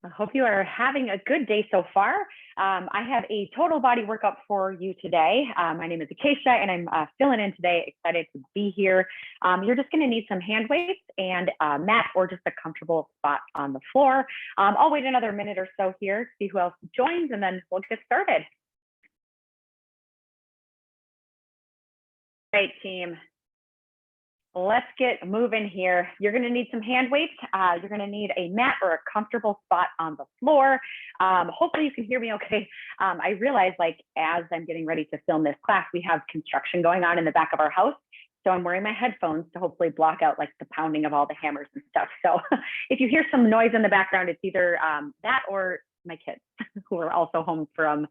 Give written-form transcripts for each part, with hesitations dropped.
I hope you are having a good day so far. I have a total body workout for you today. My name is Acacia and I'm filling in today, excited to be here. You're just gonna need some hand weights and a mat or just a comfortable spot on the floor. I'll wait another minute or so here, see who else joins, and then we'll get started. Great, team. Let's get moving here. You're gonna need some hand weights. You're gonna need a mat or a comfortable spot on the floor. Hopefully you can hear me okay. I realize as I'm getting ready to film this class, we have construction going on in the back of our house. So I'm wearing my headphones to hopefully block out the pounding of all the hammers and stuff. So if you hear some noise in the background, it's either that or my kids who are also home from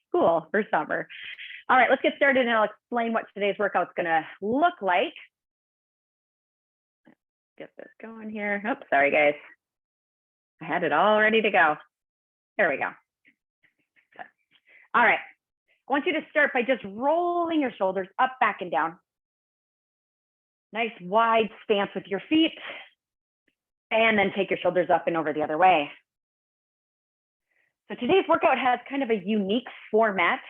school for summer. All right, let's get started and I'll explain what today's workout's gonna look like. Get this going here. Oops, sorry guys. I had it all ready to go. There we go. All right. I want you to start by just rolling your shoulders up, back, and down. Nice wide stance with your feet. And then take your shoulders up and over the other way. So today's workout has kind of a unique format.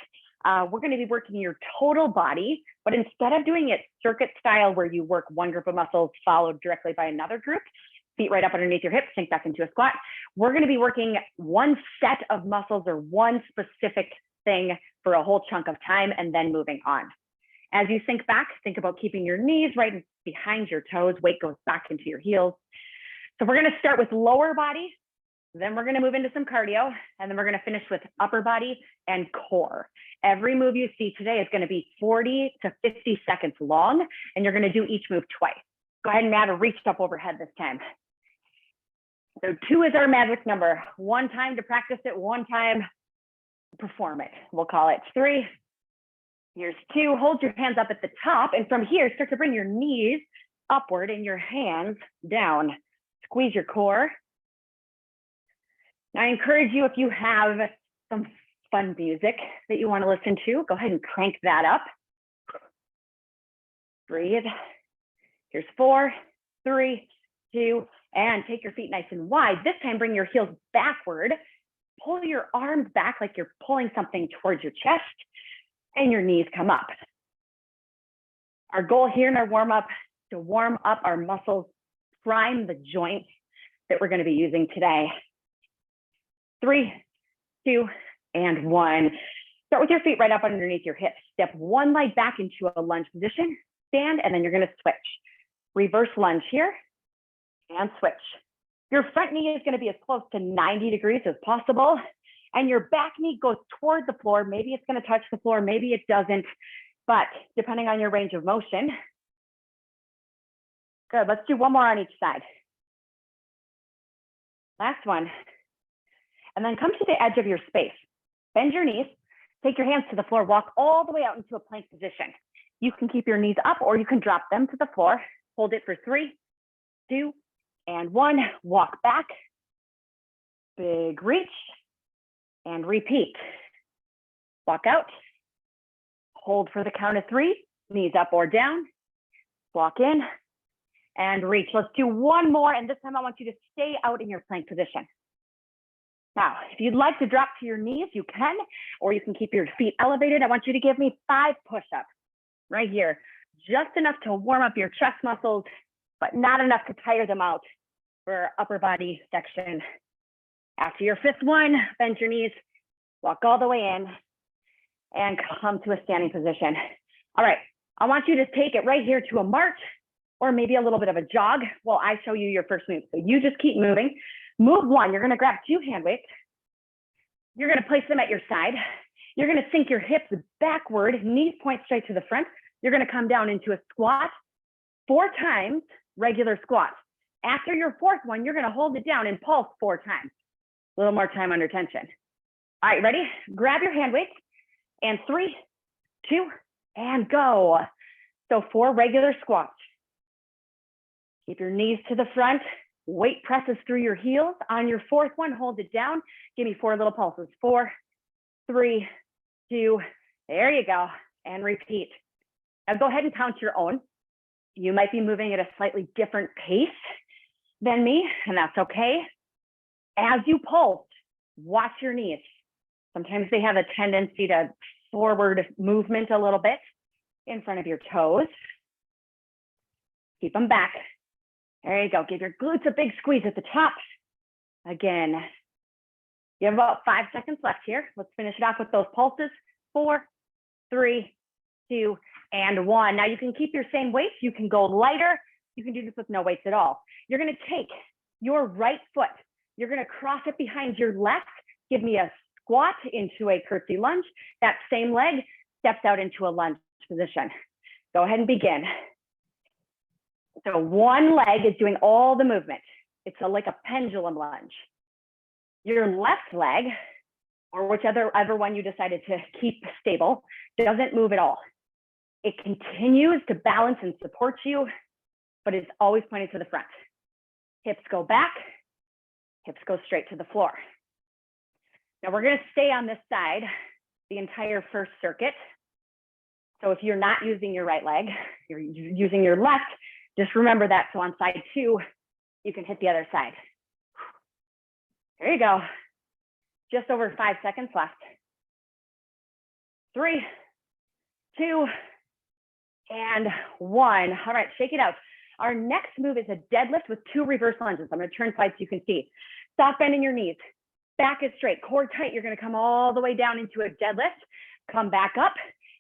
We're going to be working your total body, but instead of doing it circuit style where you work one group of muscles followed directly by another group, feet right up underneath your hips, sink back into a squat, we're going to be working one set of muscles or one specific thing for a whole chunk of time and then moving on. As you sink back, think about keeping your knees right behind your toes, weight goes back into your heels. So we're going to start with lower body, then we're going to move into some cardio, and then we're going to finish with upper body and core. Every move you see today is going to be 40 to 50 seconds long, and you're going to do each move twice. Go ahead and Matt, reach up overhead this time. So 2 is our magic number. 1 time to practice it, 1 time to perform it. We'll call it 3. Here's 2. Hold your hands up at the top, and from here, start to bring your knees upward and your hands down. Squeeze your core. Now, I encourage you, if you have some fun music that you want to listen to, go ahead and crank that up. Breathe. Here's 4, 3, 2, and take your feet nice and wide. This time, bring your heels backward. Pull your arms back like you're pulling something towards your chest, and your knees come up. Our goal here in our warm-up is to warm up our muscles, prime the joints that we're going to be using today. 3, 2, and 1. Start with your feet right up underneath your hips. Step 1 leg back into a lunge position, stand, and then you're going to switch. Reverse lunge here, and switch. Your front knee is going to be as close to 90 degrees as possible, and your back knee goes toward the floor. Maybe it's going to touch the floor, maybe it doesn't, but depending on your range of motion. Good, let's do 1 more on each side. Last one. And then come to the edge of your space. Bend your knees, take your hands to the floor, walk all the way out into a plank position. You can keep your knees up or you can drop them to the floor. Hold it for 3, 2, and 1. Walk back, big reach, and repeat. Walk out, hold for the count of 3, knees up or down, walk in, and reach. Let's do 1 more, and this time I want you to stay out in your plank position. Now, if you'd like to drop to your knees, you can, or you can keep your feet elevated. I want you to give me 5 push-ups right here. Just enough to warm up your chest muscles, but not enough to tire them out for our upper body section. After your 5th one, bend your knees, walk all the way in, and come to a standing position. All right, I want you to take it right here to a march, or maybe a little bit of a jog while I show you your first move. So you just keep moving. Move 1, you're going to grab 2 hand weights. You're going to place them at your side. You're going to sink your hips backward, knees point straight to the front. You're going to come down into a squat 4 times, regular squat. After your 4th one, you're going to hold it down and pulse 4 times. A little more time under tension. All right, ready? Grab your hand weights and 3, 2, and go. So 4 regular squats. Keep your knees to the front. Weight presses through your heels. On your 4th one, hold it down. Give me 4 little pulses. 4, 3, 2, there you go. And repeat. Now go ahead and count your own. You might be moving at a slightly different pace than me, and that's okay. As you pulse, watch your knees. Sometimes they have a tendency to forward movement a little bit in front of your toes. Keep them back. There you go. Give your glutes a big squeeze at the top. Again, you have about 5 seconds left here. Let's finish it off with those pulses. 4, 3, 2, and 1. Now you can keep your same weights. You can go lighter. You can do this with no weights at all. You're going to take your right foot. You're going to cross it behind your left. Give me a squat into a curtsy lunge. That same leg steps out into a lunge position. Go ahead and begin. So one leg is doing all the movement. It's like a pendulum lunge. Your left leg, or whichever one you decided to keep stable, doesn't move at all. It continues to balance and support you, but it's always pointing to the front. Hips go back, hips go straight to the floor. Now we're going to stay on this side the entire first circuit. So if you're not using your right leg, you're using your left, just remember that. So on side 2, you can hit the other side. There you go. Just over 5 seconds left. 3, 2, and 1. All right, shake it out. Our next move is a deadlift with 2 reverse lunges. I'm going to turn sides so you can see. Soft bend in your knees. Back is straight, core tight. You're going to come all the way down into a deadlift. Come back up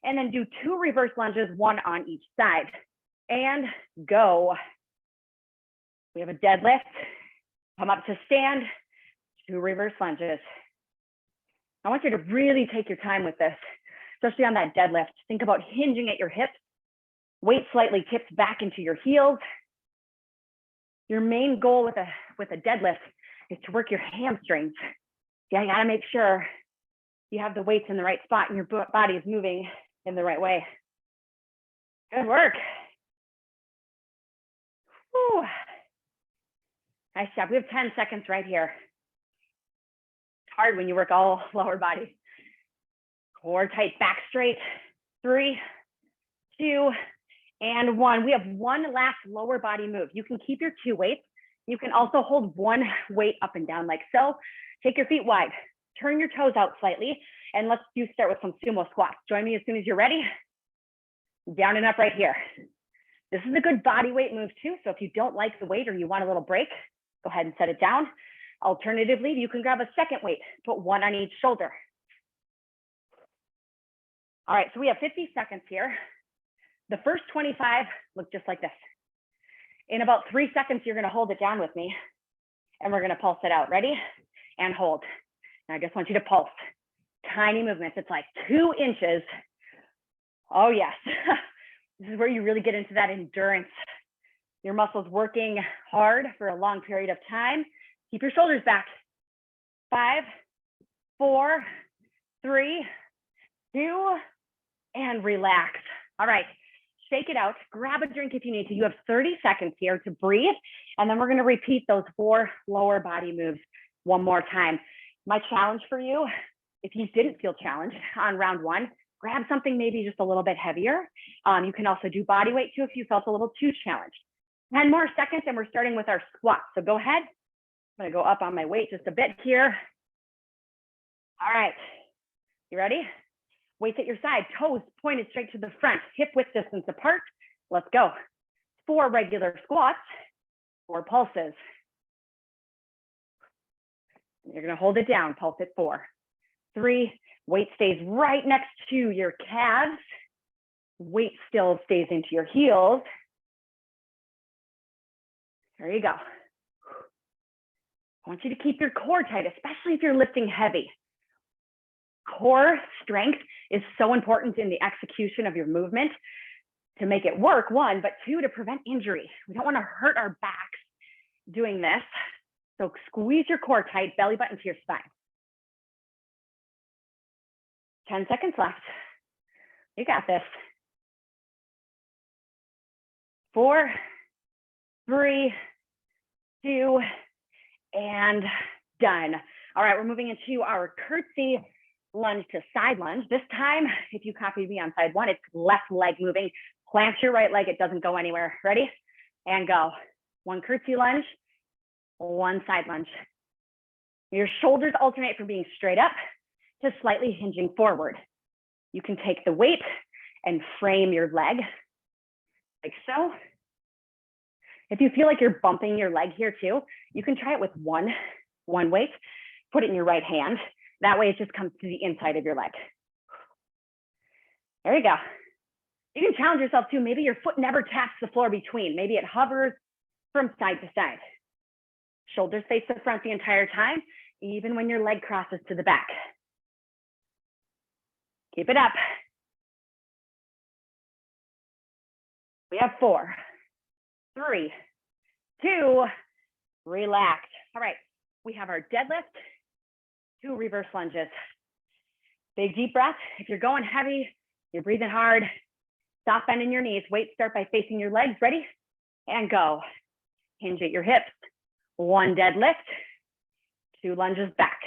and then do 2 reverse lunges, 1 on each side. And go. We have a deadlift. Come up to stand. 2 reverse lunges. I want you to really take your time with this, especially on that deadlift. Think about hinging at your hips. Weight slightly tipped back into your heels. Your main goal with a deadlift is to work your hamstrings. Yeah, you gotta make sure you have the weights in the right spot and your body is moving in the right way. Good work. Whew. Nice job. We have 10 seconds right here. It's hard when you work all lower body. Core tight, back straight. 3, 2, and 1. We have one last lower body move. You can keep your 2 weights. You can also hold 1 weight up and down like so. Take your feet wide, turn your toes out slightly, and let's start with some sumo squats. Join me as soon as you're ready. Down and up right here. This is a good body weight move too. So if you don't like the weight or you want a little break, go ahead and set it down. Alternatively, you can grab a second weight, put 1 on each shoulder. All right, so we have 50 seconds here. The first 25 look just like this. In about 3 seconds, you're gonna hold it down with me and we're gonna pulse it out. Ready? And hold. Now I just want you to pulse. Tiny movements, it's like 2 inches. Oh yes, this is where you really get into that endurance. Your muscles working hard for a long period of time. Keep your shoulders back. 5, 4, 3, 2, and relax. All right, shake it out. Grab a drink if you need to. You have 30 seconds here to breathe, and then we're going to repeat those 4 lower body moves one more time. My challenge for you, if you didn't feel challenged on round 1, grab something maybe just a little bit heavier. You can also do body weight too if you felt a little too challenged. 10 more seconds and we're starting with our squats. So go ahead. I'm going to go up on my weight just a bit here. All right, you ready? Weights at your side, toes pointed straight to the front, hip width distance apart. Let's go. 4 regular squats, 4 pulses. You're going to hold it down, pulse at 4, 3, weight stays right next to your calves. Weight still stays into your heels. There you go. I want you to keep your core tight, especially if you're lifting heavy. Core strength is so important in the execution of your movement to make it work, 1, but 2, to prevent injury. We don't want to hurt our backs doing this. So squeeze your core tight, belly button to your spine. 10 seconds left. You got this. 4, 3, 2, and done. All right, we're moving into our curtsy lunge to side lunge. This time, if you copied me on side 1, it's left leg moving. Plant your right leg, it doesn't go anywhere. Ready? And go. 1 curtsy lunge, 1 side lunge. Your shoulders alternate from being straight up to slightly hinging forward. You can take the weight and frame your leg like so. If you feel like you're bumping your leg here too, you can try it with one weight, put it in your right hand. That way it just comes to the inside of your leg. There you go. You can challenge yourself too. Maybe your foot never taps the floor between. Maybe it hovers from side to side. Shoulders face the front the entire time, even when your leg crosses to the back. Keep it up. We have 4, 3, 2, relax. All right, we have our deadlift, 2 reverse lunges. Big deep breath. If you're going heavy, you're breathing hard, stop bending your knees. Weight start by facing your legs. Ready? And go. Hinge at your hips. 1 deadlift, 2 lunges back.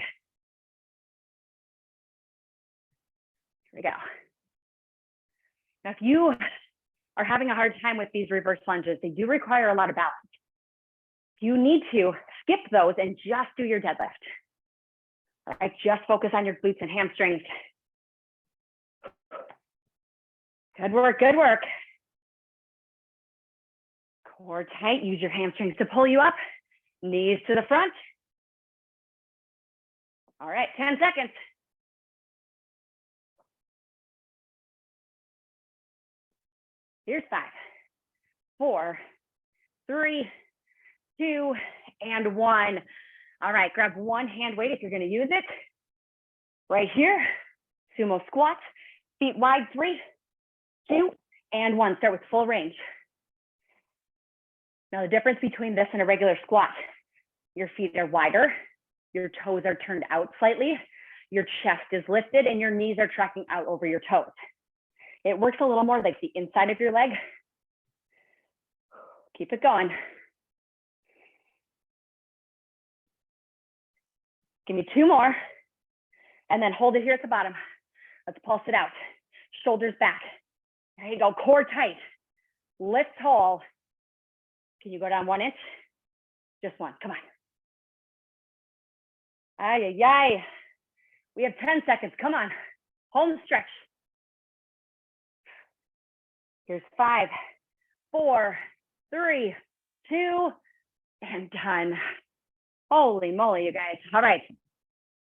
Here we go. Now, if you are having a hard time with these reverse lunges, they do require a lot of balance. You need to skip those and just do your deadlift. All right, just focus on your glutes and hamstrings. Good work, good work. Core tight, use your hamstrings to pull you up. Knees to the front. All right, 10 seconds. Here's 5, 4, 3, 2, and 1. All right, grab one hand weight if you're going to use it. Right here, sumo squat, feet wide, 3, 2, and 1. Start with full range. Now the difference between this and a regular squat, your feet are wider, your toes are turned out slightly, your chest is lifted, and your knees are tracking out over your toes. It works a little more like the inside of your leg. Keep it going. Give me 2 more, and then hold it here at the bottom. Let's pulse it out. Shoulders back. There you go, core tight. Lift tall. Can you go down 1 inch? Just 1, come on. Ay, ay, ay. We have 10 seconds, come on. Home stretch. Here's 5, 4, 3, 2, and done. Holy moly, you guys. All right,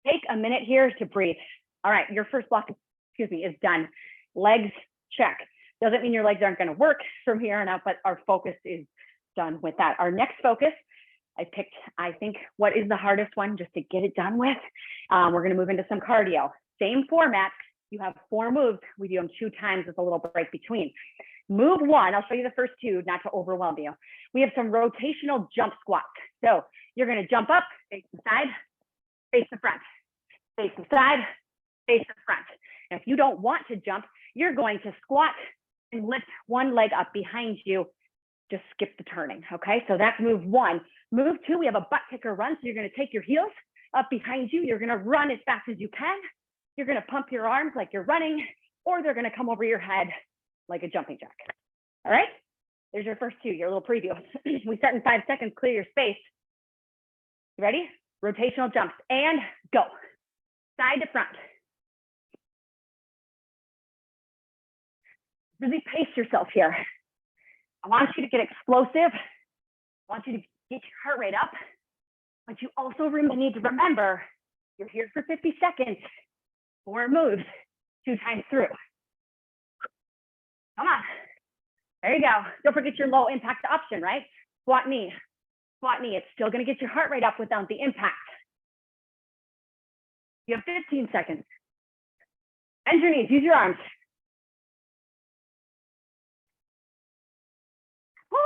take a minute here to breathe. All right, your first block, is done. Legs, check. Doesn't mean your legs aren't gonna work from here on out, but our focus is done with that. Our next focus, I picked, I think, what is the hardest one just to get it done with. We're gonna move into some cardio. Same format, you have 4 moves. We do them 2 times with a little break between. Move 1, I'll show you the first 2, not to overwhelm you. We have some rotational jump squats. So you're gonna jump up, face the side, face the front, face the side, face the front. Now, if you don't want to jump, you're going to squat and lift one leg up behind you. Just skip the turning, okay? So that's move 1. Move 2, we have a butt kicker run. So you're gonna take your heels up behind you. You're gonna run as fast as you can. You're gonna pump your arms like you're running, or they're gonna come over your head like a jumping jack. All right, there's your first 2, your little preview. We start in 5 seconds, clear your space. You ready? Rotational jumps, and go. Side to front. Really pace yourself here. I want you to get explosive. I want you to get your heart rate up, but you also need to remember, you're here for 50 seconds, 4 moves, 2 times through. Come on. There you go. Don't forget your low impact option, right? Squat knee. Squat knee. It's still going to get your heart rate up without the impact. You have 15 seconds. Bend your knees. Use your arms. Woo.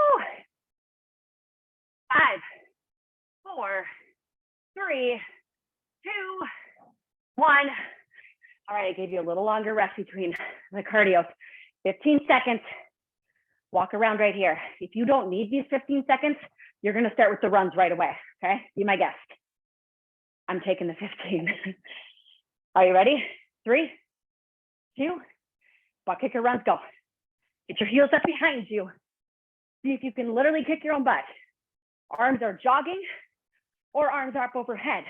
5, 4, 3, 2, 1. All right, I gave you a little longer rest between the cardio. 15 seconds. Walk around right here. If you don't need these 15 seconds, you're going to start with the runs right away. Okay, be my guest. I'm taking the 15. Are you ready? 3, 2, butt kicker runs, go. Get your heels up behind you. See if you can literally kick your own butt. Arms are jogging or arms are up overhead.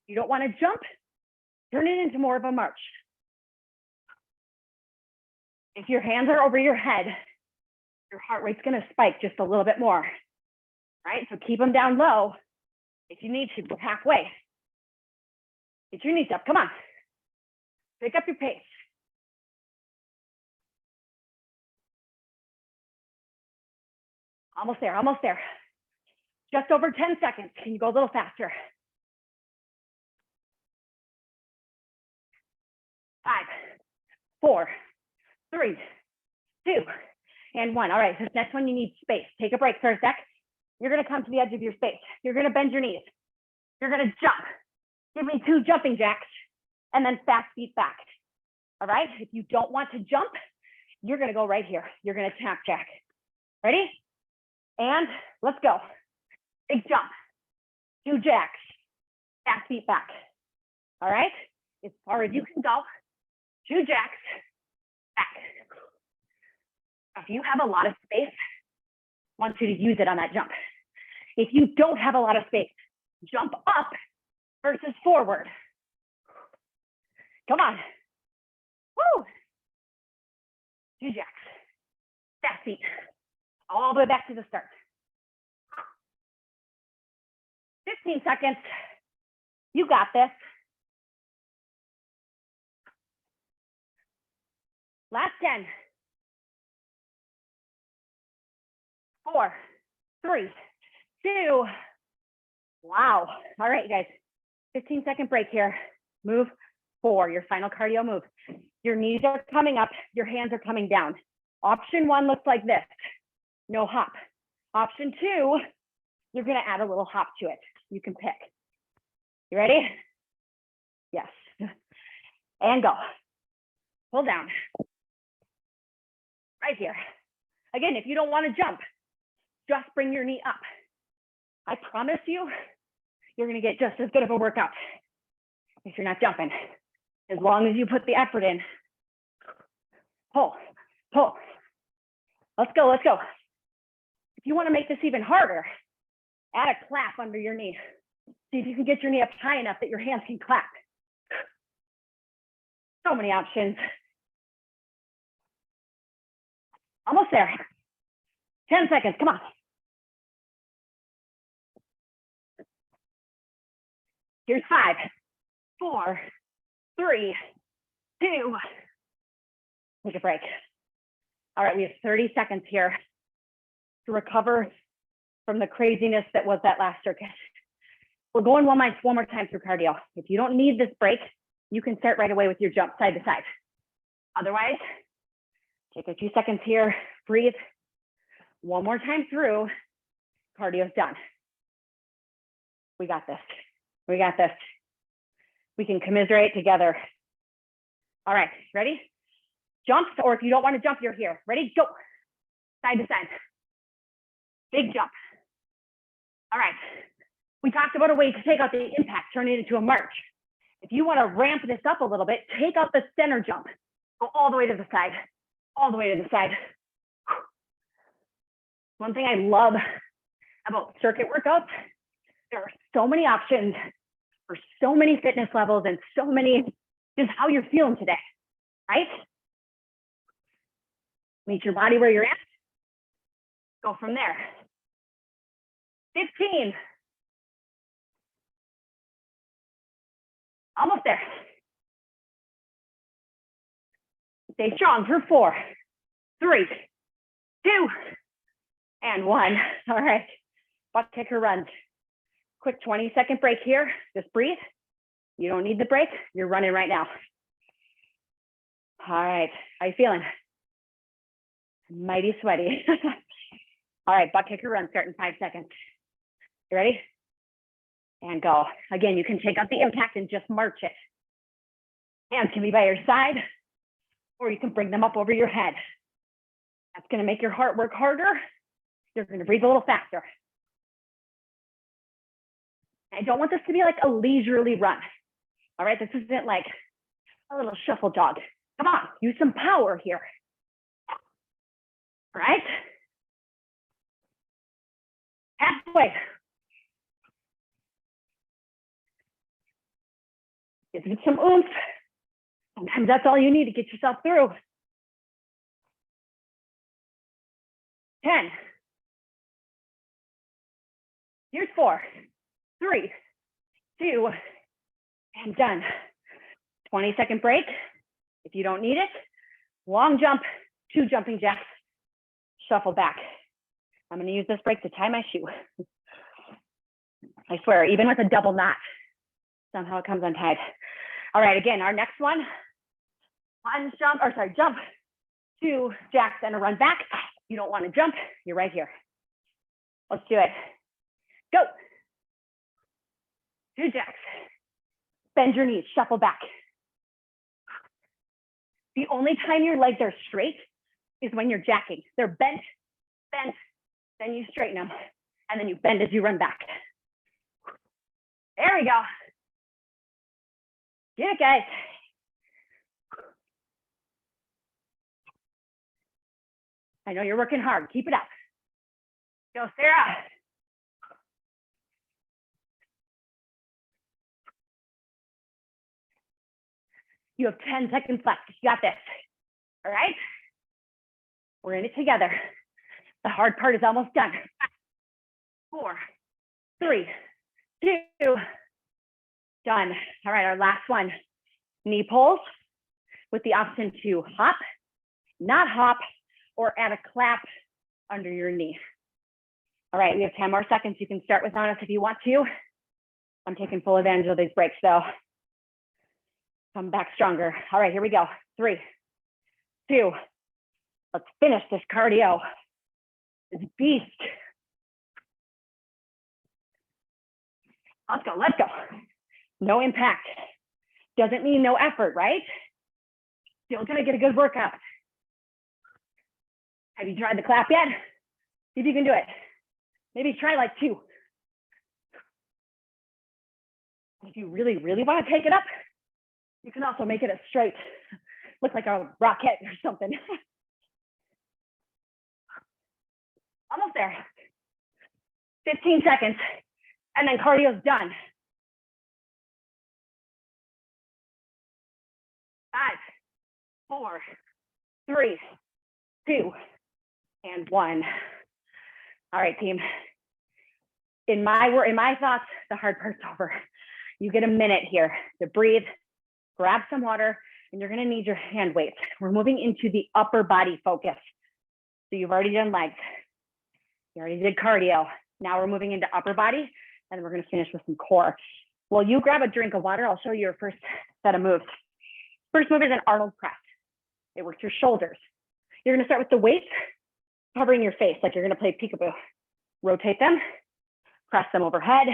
You don't want to jump, turn it into more of a march. If your hands are over your head, your heart rate's going to spike just a little bit more, right? So keep them down low. If you need to, go halfway. Get your knees up, come on. Pick up your pace. Almost there, almost there. Just over 10 seconds. Can you go a little faster? 5, 4, 3, 2, and 1. All right, this next one you need space. Take a break for a sec. You're gonna come to the edge of your space. You're gonna bend your knees. You're gonna jump. Give me 2 jumping jacks and then fast feet back. All right, if you don't want to jump, you're gonna go right here. You're gonna tap jack. Ready? And let's go. Big jump, 2 jacks, fast feet back. All right, as far as you can go, 2 jacks, back. If you have a lot of space, I want you to use it on that jump. If you don't have a lot of space, jump up versus forward. Come on. Woo! 2 jacks, fast feet, all the way back to the start. 15 seconds. You got this. Last 10. 4, 3, 2. Wow. All right, you guys. 15-second break here. Move 4, your final cardio move. Your knees are coming up, your hands are coming down. Option 1 looks like this. No hop. Option 2, you're gonna add a little hop to it. You can pick. You ready? Yes. And go. Pull down. Right here. Again, if you don't want to jump, just bring your knee up. I promise you, you're going to get just as good of a workout if you're not jumping. As long as you put the effort in. Pull, pull. Let's go, let's go. If you want to make this even harder, add a clap under your knee. See if you can get your knee up high enough that your hands can clap. So many options. Almost there. 10 seconds, come on. Here's 5, 4, 3, 2. Take a break. All right, we have 30 seconds here to recover from the craziness that was that last circuit. We're going one more time through cardio. If you don't need this break, you can start right away with your jump side to side. Otherwise, take a few seconds here, breathe. One more time through, cardio's done. We got this. We got this. We can commiserate together. All right, ready? Jumps, or if you don't want to jump, you're here. Ready? Go. Side to side. Big jump. All right. We talked about a way to take out the impact, turn it into a march. If you want to ramp this up a little bit, take out the center jump. Go all the way to the side, all the way to the side. One thing I love about circuit workouts, there are so many options for so many fitness levels and so many, just how you're feeling today, right? Meet your body where you're at. Go from there. 15. Almost there. Stay strong for 4, 3, 2, and 1. All right, butt kicker runs. Quick 20-second break here. Just breathe. You don't need the break. You're running right now. All right, how you feeling? Mighty sweaty. All right, butt kicker run, start in 5 seconds. You ready? And go. Again, you can take out the impact and just march it. Hands can be by your side, or you can bring them up over your head. That's going to make your heart work harder. You're going to breathe a little faster. I don't want this to be like a leisurely run. All right, this isn't like a little shuffle jog. Come on, use some power here. All right? Halfway. Give it some oomph. Sometimes that's all you need to get yourself through. 10. Here's 4, 3, 2, and done. 20-second break. If you don't need it, long jump, 2 jumping jacks, shuffle back. I'm going to use this break to tie my shoe. I swear, even with a double knot, somehow it comes untied. All right, again, our next one, jump, 2 jacks and a run back. You don't want to jump, you're right here. Let's do it. Go. 2 jacks. Bend your knees, shuffle back. The only time your legs are straight is when you're jacking. They're bent, then you straighten them, and then you bend as you run back. There we go. Get it, guys. I know you're working hard. Keep it up. Go, Sarah. You have 10 seconds left. You got this. All right? We're in it together. The hard part is almost done. 4, 3, 2, done. All right, our last one. Knee pulls with the option to hop, not hop, or add a clap under your knee. All right, we have 10 more seconds. You can start with on us if you want to. I'm taking full advantage of these breaks though. Come back stronger. All right, here we go. 3, 2, let's finish this cardio. This beast. Let's go, let's go. No impact. Doesn't mean no effort, right? Still gonna get a good workout. Have you tried the clap yet? See if you can do it. Maybe try like 2. If you really, really want to take it up, you can also make it a straight, look like a rocket or something. Almost there. 15 seconds, and then cardio's done. 5, 4, 3, 2, and 1. All right, team. In my thoughts, the hard part's over. You get a minute here to breathe, grab some water, and you're gonna need your hand weights. We're moving into the upper body focus. So you've already done legs. You already did cardio. Now we're moving into upper body, and we're gonna finish with some core. Well, you grab a drink of water, I'll show you your first set of moves. First move is an Arnold press. It works your shoulders. You're gonna start with the weights covering your face, like you're gonna play peekaboo. Rotate them, press them overhead,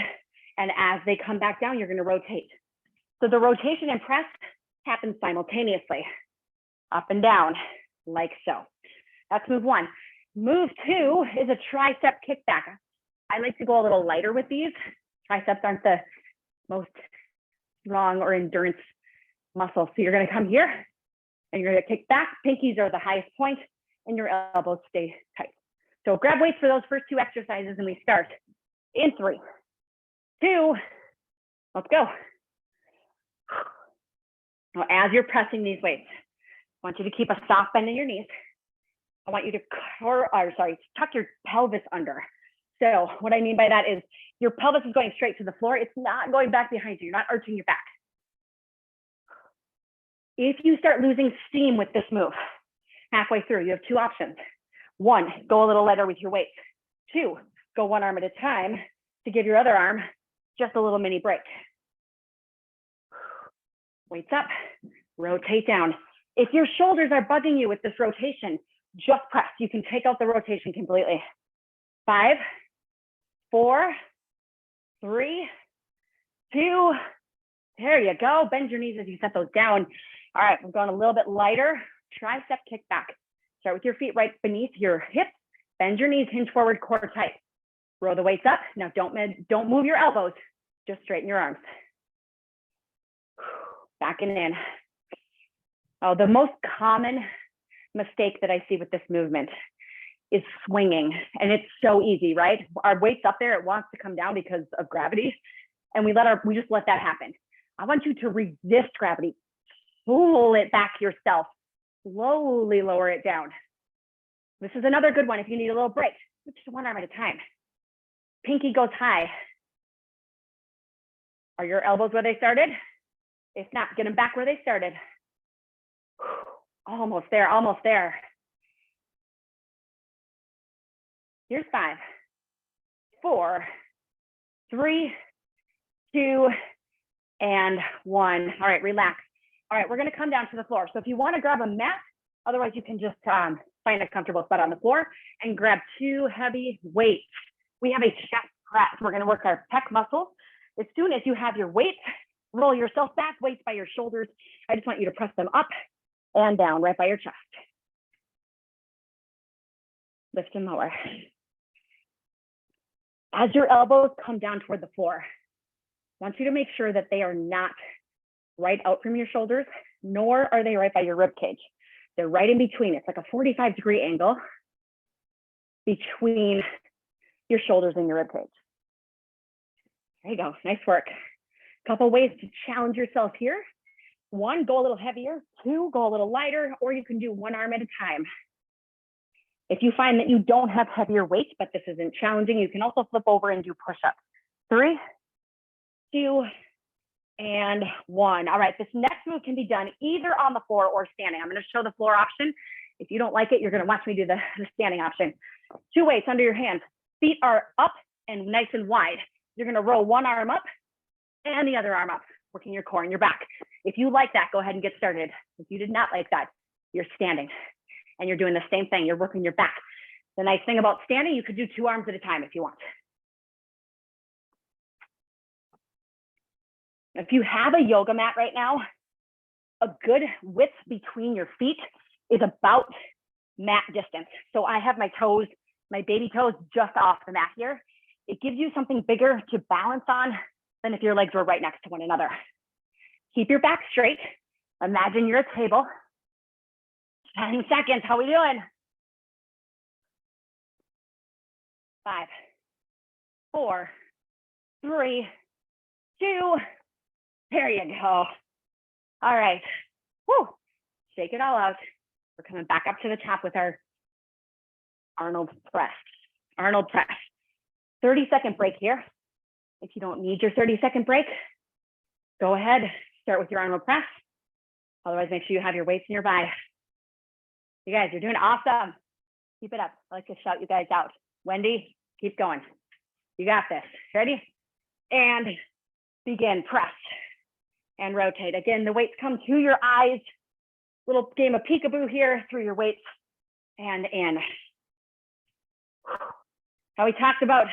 and as they come back down, you're gonna rotate. So the rotation and press happens simultaneously, up and down, like so. That's move 1. Move 2 is a tricep kickback. I like to go a little lighter with these. Triceps aren't the most strong or endurance muscle. So you're gonna come here and you're gonna kick back. Pinkies are the highest point and your elbows stay tight. So grab weights for those first 2 exercises and we start in 3, 2, let's go. Now, as you're pressing these weights, I want you to keep a soft bend in your knees. I want you to tuck your pelvis under. So what I mean by that is your pelvis is going straight to the floor. It's not going back behind you. You're not arching your back. If you start losing steam with this move, halfway through, you have 2 options. 1, go a little lighter with your weights. 2, go 1 arm at a time to give your other arm just a little mini break. Weights up, rotate down. If your shoulders are bugging you with this rotation, just press. You can take out the rotation completely. 5, 4, 3, 2, there you go. Bend your knees as you set those down. All right, we're going a little bit lighter. Tricep kick back. Start with your feet right beneath your hips. Bend your knees, hinge forward, core tight. Roll the weights up. Now don't move your elbows. Just straighten your arms. Backing in. Oh, the most common mistake that I see with this movement is swinging. And it's so easy, right? Our weight's up there. It wants to come down because of gravity. And we just let that happen. I want you to resist gravity. Pull it back yourself. Slowly lower it down. This is another good one if you need a little break. Just one arm at a time. Pinky goes high. Are your elbows where they started? If not, get them back where they started. Almost there, almost there. Here's 5, 4, 3, 2, and 1. All right, relax. All right, we're gonna come down to the floor. So if you wanna grab a mat, otherwise you can just find a comfortable spot on the floor and grab 2 heavy weights. We have a chest press. We're gonna work our pec muscles. As soon as you have your weights, roll yourself back, weights by your shoulders. I just want you to press them up and down right by your chest. Lift and lower. As your elbows come down toward the floor, I want you to make sure that they are not right out from your shoulders, nor are they right by your rib cage. They're right in between. It's like a 45-degree angle between your shoulders and your rib cage. There you go, nice work. Couple ways to challenge yourself here. 1, go a little heavier. 2, go a little lighter, or you can do 1 arm at a time. If you find that you don't have heavier weights, but this isn't challenging, you can also flip over and do push-ups. 3, 2, and 1. All right, this next move can be done either on the floor or standing. I'm gonna show the floor option. If you don't like it, you're gonna watch me do the standing option. 2 weights under your hands. Feet are up and nice and wide. You're gonna roll 1 arm up and the other arm up, working your core and your back. If you like that, go ahead and get started. If you did not like that, you're standing and you're doing the same thing. You're working your back. The nice thing about standing, you could do 2 arms at a time if you want. If you have a yoga mat right now, a good width between your feet is about mat distance. So I have my toes, my baby toes just off the mat here. It gives you something bigger to balance on than if your legs were right next to one another. Keep your back straight. Imagine you're a table. 10 seconds, how we doing? 5, 4, 3, 2, there you go. All right, woo, shake it all out. We're coming back up to the top with our Arnold press. Arnold press. 30-second break here. If you don't need your 30-second break, go ahead, start with your Arnold press. Otherwise, make sure you have your weights nearby. You guys, you're doing awesome. Keep it up. I like to shout you guys out. Wendy, keep going. You got this. Ready? And begin. Press and rotate. Again, the weights come to your eyes. Little game of peekaboo here through your weights and in. Now we talked about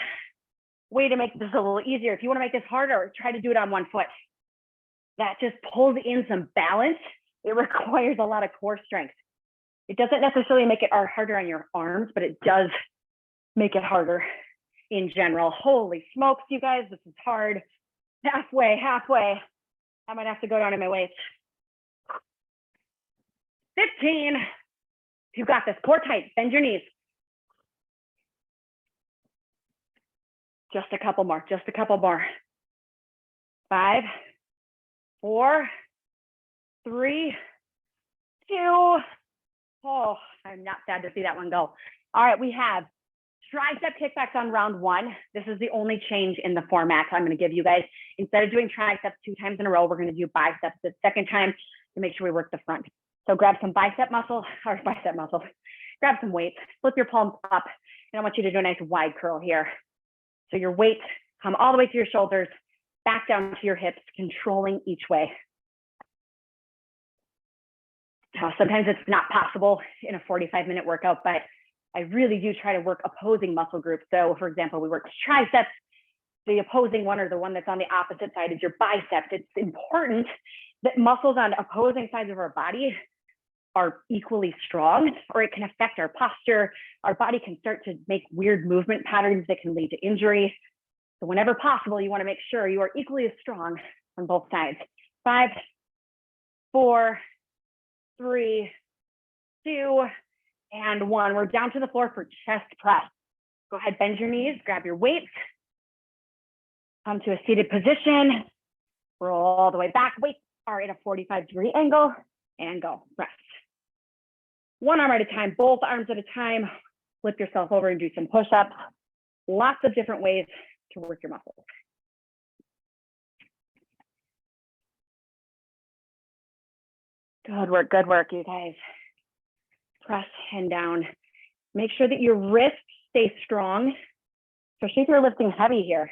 way to make this a little easier. If you want to make this harder, try to do it on 1 foot. That just pulls in some balance. It requires a lot of core strength. It doesn't necessarily make it harder on your arms, but it does make it harder in general. Holy smokes, you guys, this is hard. Halfway. I might have to go down to my weights. 15. You got this. Core tight. Bend your knees. Just a couple more. 5, 4, 3, 2. Oh, I'm not sad to see that one go. All right, we have tricep kickbacks on round 1. This is the only change in the format I'm going to give you guys. Instead of doing triceps 2 times in a row, we're going to do biceps the second time to make sure we work the front. So grab some bicep muscle. Grab some weights, flip your palms up, and I want you to do a nice wide curl here. So your weights come all the way to your shoulders, back down to your hips, controlling each way. Now, sometimes it's not possible in a 45-minute workout, but I really do try to work opposing muscle groups. So for example, we work triceps. The opposing one, or the one that's on the opposite side, is your biceps. It's important that muscles on opposing sides of our body are equally strong, or it can affect our posture. Our body can start to make weird movement patterns that can lead to injury. So whenever possible, you want to make sure you are equally as strong on both sides. 5, 4, 3, 2, and 1. We're down to the floor for chest press. Go ahead, bend your knees, grab your weights, come to a seated position, Roll all the way back. Weights are in a 45-degree angle and go. Rest. One arm at a time, both arms at a time. Flip yourself over and do some push-ups. Lots of different ways to work your muscles. Good work, you guys. Press and down. Make sure that your wrists stay strong, especially if you're lifting heavy here.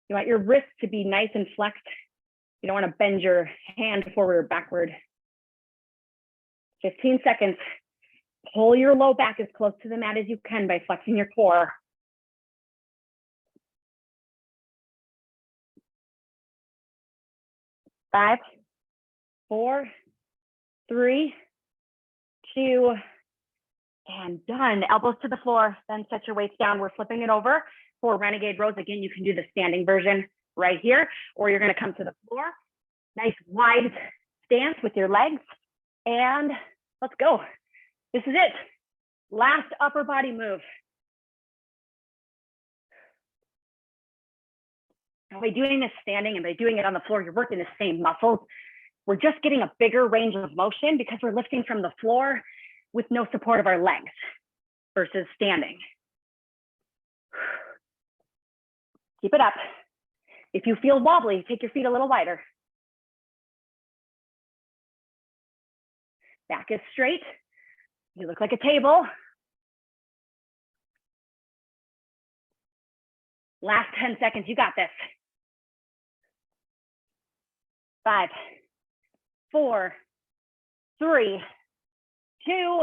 You want your wrists to be nice and flexed. You don't want to bend your hand forward or backward. 15 seconds. Pull your low back as close to the mat as you can by flexing your core. 5, 4, 3, 2, and done. Elbows to the floor, then set your weights down. We're flipping it over for renegade rows. Again, you can do the standing version right here, or you're going to come to the floor. Nice wide stance with your legs, and let's go. This is it. Last upper body move. Now, by doing this standing and by doing it on the floor, you're working the same muscles. We're just getting a bigger range of motion because we're lifting from the floor with no support of our legs versus standing. Keep it up. If you feel wobbly, take your feet a little wider. Back is straight. You look like a table. Last 10 seconds, you got this. 5, 4, 3, 2,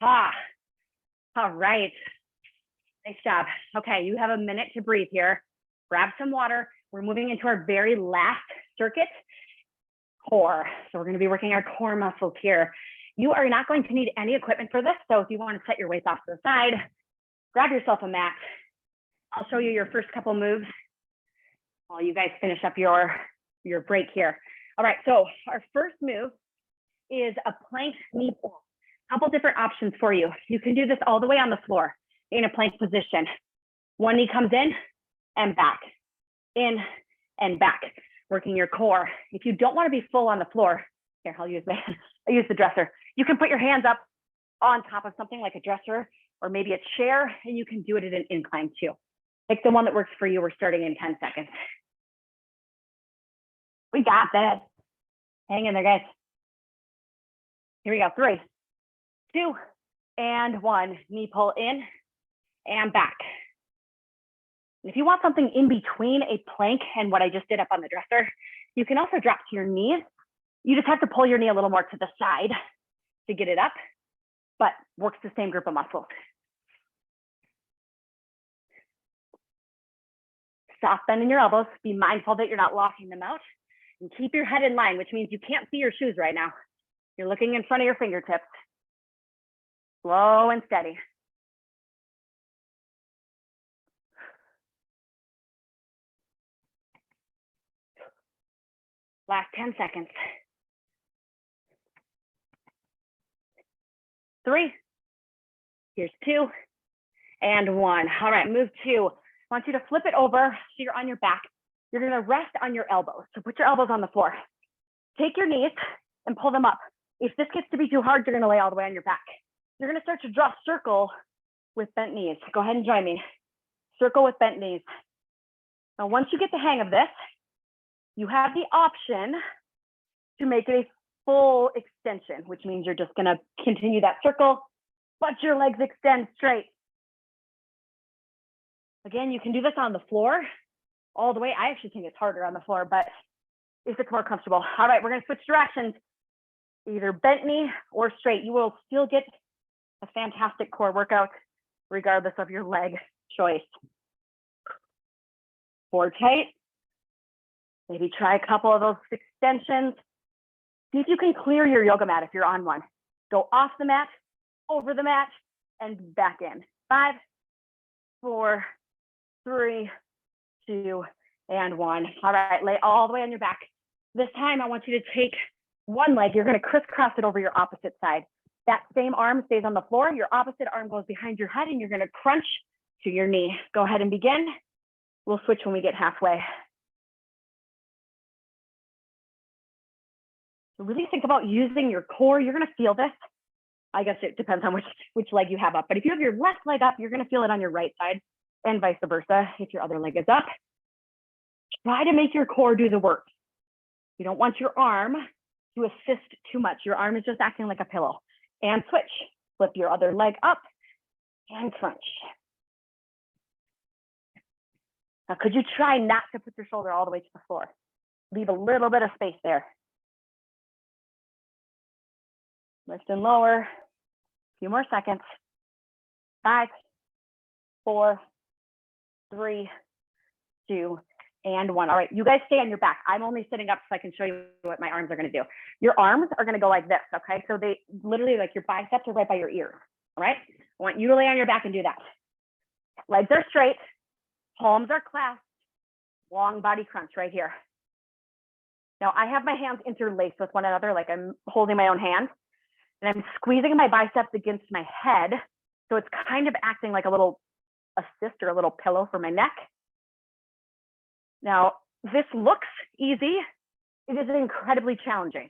all right. Nice job. Okay, you have a minute to breathe here. Grab some water. We're moving into our very last circuit, core. So we're going to be working our core muscles here. You are not going to need any equipment for this. So if you want to set your weights off to the side, grab yourself a mat. I'll show you your first couple moves while you guys finish up your break here. All right, so our first move is a plank knee pull. A couple different options for you. You can do this all the way on the floor in a plank position. One knee comes in and back, in and back, working your core. If you don't want to be full on the floor, here, I'll use the dresser. You can put your hands up on top of something like a dresser or maybe a chair, and you can do it at an incline too. Pick the one that works for you. We're starting in 10 seconds. We got this. Hang in there, guys. Here we go. 3, 2, and 1. Knee pull in and back. If you want something in between a plank and what I just did up on the dresser, you can also drop to your knees. You just have to pull your knee a little more to the side to get it up, but works the same group of muscles. Soft bend in your elbows. Be mindful that you're not locking them out. And keep your head in line, which means you can't see your shoes right now. You're looking in front of your fingertips. Slow and steady. Last 10 seconds. 3. Here's 2 and 1. All right, move 2. I want you to flip it over so you're on your back. You're going to rest on your elbows. So put your elbows on the floor. Take your knees and pull them up. If this gets to be too hard, you're going to lay all the way on your back. You're going to start to draw a circle with bent knees. Go ahead and join me. Circle with bent knees. Now, once you get the hang of this, you have the option to make it a full extension, which means you're just going to continue that circle, but your legs extend straight. Again, you can do this on the floor all the way. I actually think it's harder on the floor, but if it's more comfortable. All right, we're going to switch directions, either bent knee or straight. You will still get a fantastic core workout regardless of your leg choice. Core tight. Maybe try a couple of those extensions. See if you can clear your yoga mat if you're on one. Go off the mat, over the mat, and back in. 5, 4, 3, 2, and 1. All right, lay all the way on your back. This time, I want you to take one leg. You're going to crisscross it over your opposite side. That same arm stays on the floor. Your opposite arm goes behind your head, and you're going to crunch to your knee. Go ahead and begin. We'll switch when we get halfway. Really think about using your core. You're going to feel this. I guess it depends on which leg you have up. But if you have your left leg up, you're going to feel it on your right side, and vice versa if your other leg is up. Try to make your core do the work. You don't want your arm to assist too much. Your arm is just acting like a pillow. And switch. Flip your other leg up and crunch. Now, could you try not to put your shoulder all the way to the floor? Leave a little bit of space there. Lift and lower. A few more seconds. 5, 4, 3, 2, and 1. All right, you guys stay on your back. I'm only sitting up so I can show you what my arms are going to do. Your arms are going to go like this, okay? So they literally, like, your biceps are right by your ears, all right? I want you to lay on your back and do that. Legs are straight, palms are clasped, long body crunch right here. Now I have my hands interlaced with one another, like I'm holding my own hand, and I'm squeezing my biceps against my head. So it's kind of acting like a little assist or a little pillow for my neck. Now, this looks easy. It is incredibly challenging.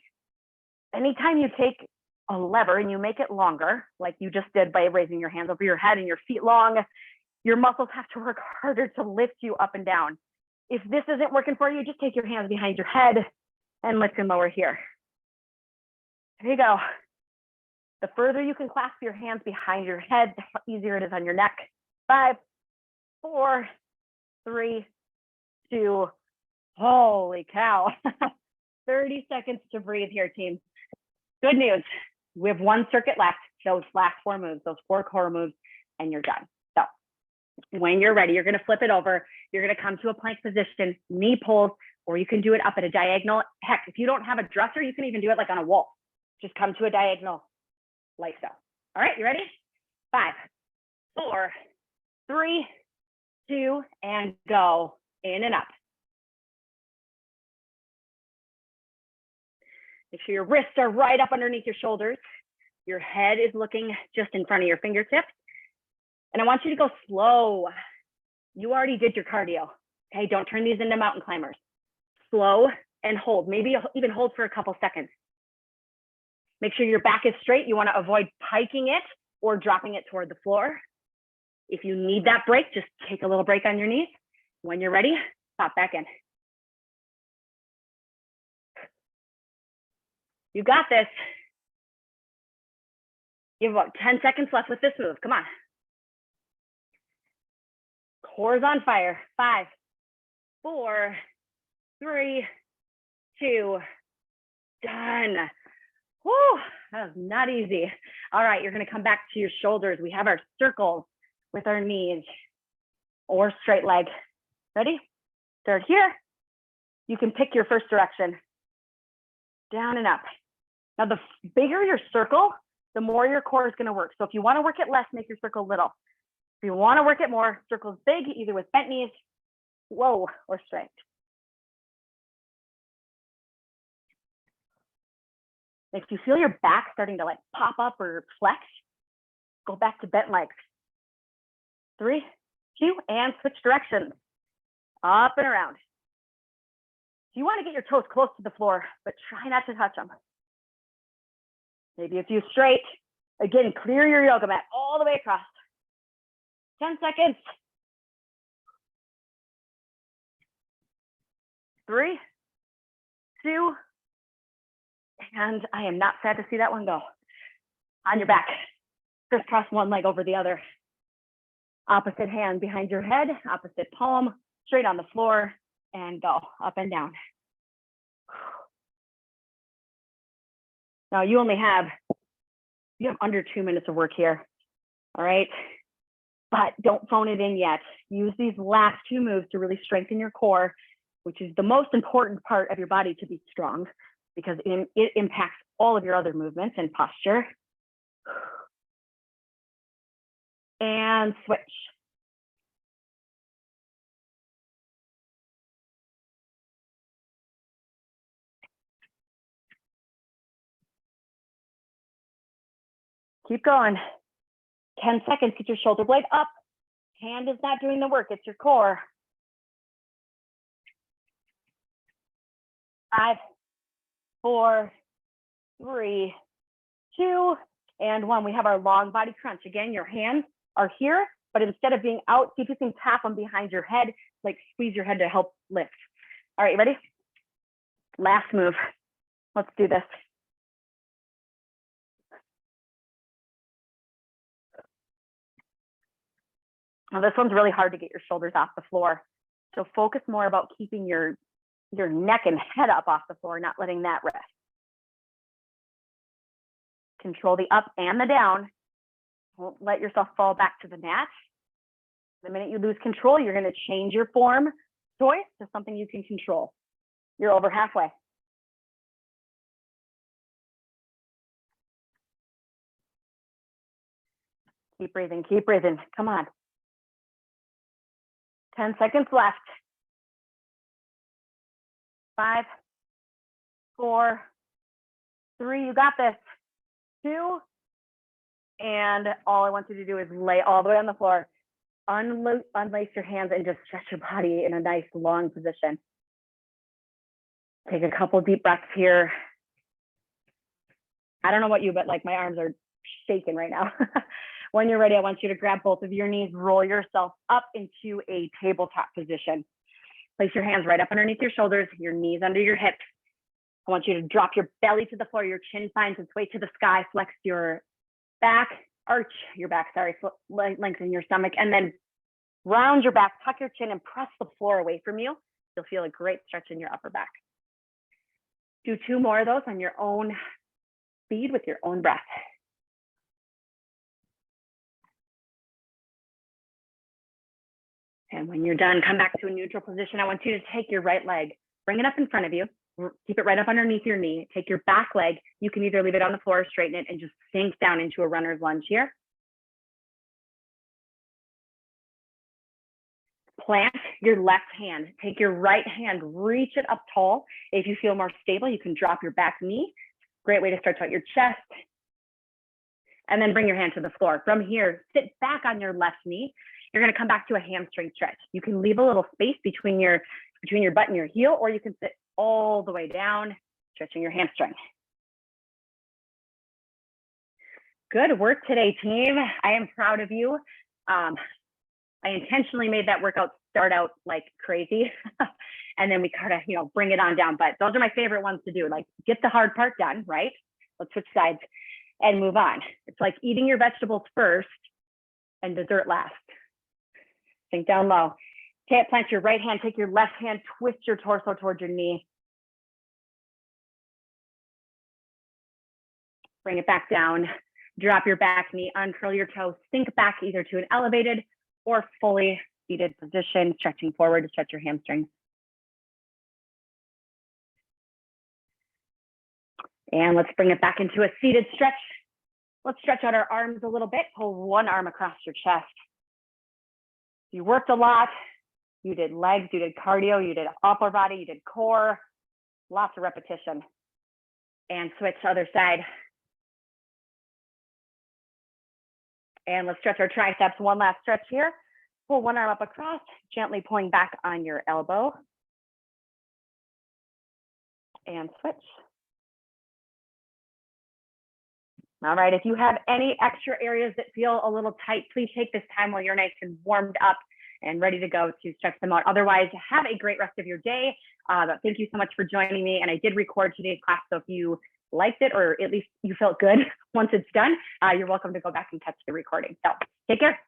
Anytime you take a lever and you make it longer, like you just did by raising your hands over your head and your feet long, your muscles have to work harder to lift you up and down. If this isn't working for you, just take your hands behind your head and lift and lower here. There you go. The further you can clasp your hands behind your head, the easier it is on your neck. 5, 4, 3, 2, holy cow. 30 seconds to breathe here, team. Good news. We have one circuit left, those last 4 moves, those 4 core moves, and you're done. So when you're ready, you're going to flip it over. You're going to come to a plank position, knee pulls, or you can do it up at a diagonal. Heck, if you don't have a dresser, you can even do it like on a wall. Just come to a diagonal like so. All right, you ready? 5, 4, 3, 2, and go. In and up. Make sure your wrists are right up underneath your shoulders. Your head is looking just in front of your fingertips. And I want you to go slow. You already did your cardio. Okay, don't turn these into mountain climbers. Slow and hold. Maybe even hold for a couple seconds. Make sure your back is straight. You want to avoid piking it or dropping it toward the floor. If you need that break, just take a little break on your knees. When you're ready, pop back in. You got this. You have about 10 seconds left with this move. Come on. Core's on fire. 5, 4, 3, 2, done. Whew, that was not easy. All right, you're going to come back to your shoulders. We have our circles with our knees or straight leg. Ready? Start here. You can pick your first direction. Down and up. Now, the bigger your circle, the more your core is going to work. So if you want to work it less, make your circle little. If you want to work it more, circles big, either with bent knees, low, or straight. If you feel your back starting to like pop up or flex, go back to bent legs. 3, 2, and switch directions. Up and around. You want to get your toes close to the floor, but try not to touch them. Maybe a few straight. Again, clear your yoga mat all the way across. 10 seconds. 3, 2, and I am not sad to see that one go. On your back. Crisscross one leg over the other. Opposite hand behind your head, opposite palm, straight on the floor, and go up and down. Now you have under 2 minutes of work here, all right? But don't phone it in yet. Use these last 2 moves to really strengthen your core, which is the most important part of your body to be strong, because it impacts all of your other movements and posture. And switch. Keep going. 10 seconds, get your shoulder blade up. Hand is not doing the work, it's your core. 5, 4, 3, 2, and 1. We have our long body crunch. Again, your hands are here, but instead of being out, see if you can tap them behind your head, like squeeze your head to help lift. All right, ready? Last move. Let's do this. Now this one's really hard to get your shoulders off the floor. So focus more about keeping your neck and head up off the floor, not letting that rest. Control the up and the down. Don't let yourself fall back to the mat. The minute you lose control, you're going to change your form choice to something you can control. You're over halfway. Keep breathing, keep breathing. Come on. 10 seconds left. 5, 4, 3, you got this. 2, and all I want you to do is lay all the way on the floor. Unlace your hands and just stretch your body in a nice long position. Take a couple deep breaths here. I don't know about you, but like my arms are shaking right now. When you're ready, I want you to grab both of your knees, roll yourself up into a tabletop position. Place your hands right up underneath your shoulders, your knees under your hips. I want you to drop your belly to the floor, your chin finds its way to the sky, flex your back, arch your back, sorry, lengthen your stomach, and then round your back, tuck your chin, and press the floor away from you. You'll feel a great stretch in your upper back. Do 2 more of those on your own speed with your own breath. And when you're done, come back to a neutral position. I want you to take your right leg, bring it up in front of you, keep it right up underneath your knee, take your back leg. You can either leave it on the floor or straighten it and just sink down into a runner's lunge here. Plant your left hand, take your right hand, reach it up tall. If you feel more stable, you can drop your back knee. Great way to stretch out your chest. And then bring your hand to the floor. From here, sit back on your left knee. You're going to come back to a hamstring stretch. You can leave a little space between your butt and your heel, or you can sit all the way down, stretching your hamstring. Good work today, team. I am proud of you. I intentionally made that workout start out like crazy, and then we kind of, bring it on down. But those are my favorite ones to do. Like, get the hard part done, right? Let's switch sides and move on. It's like eating your vegetables first and dessert last. Sink down low. Plant your right hand, take your left hand, twist your torso towards your knee. Bring it back down. Drop your back knee, uncurl your toes, sink back either to an elevated or fully seated position, stretching forward to stretch your hamstrings. And let's bring it back into a seated stretch. Let's stretch out our arms a little bit. Pull one arm across your chest. You worked a lot. You did legs, you did cardio, you did upper body, you did core, lots of repetition. And switch to the other side. And let's stretch our triceps. One last stretch here. Pull one arm up across, gently pulling back on your elbow. And switch. All right, if you have any extra areas that feel a little tight, please take this time while you're nice and warmed up and ready to go to stretch them out. Otherwise, have a great rest of your day. Thank you so much for joining me. And I did record today's class, so if you liked it, or at least you felt good once it's done, you're welcome to go back and catch the recording. So take care.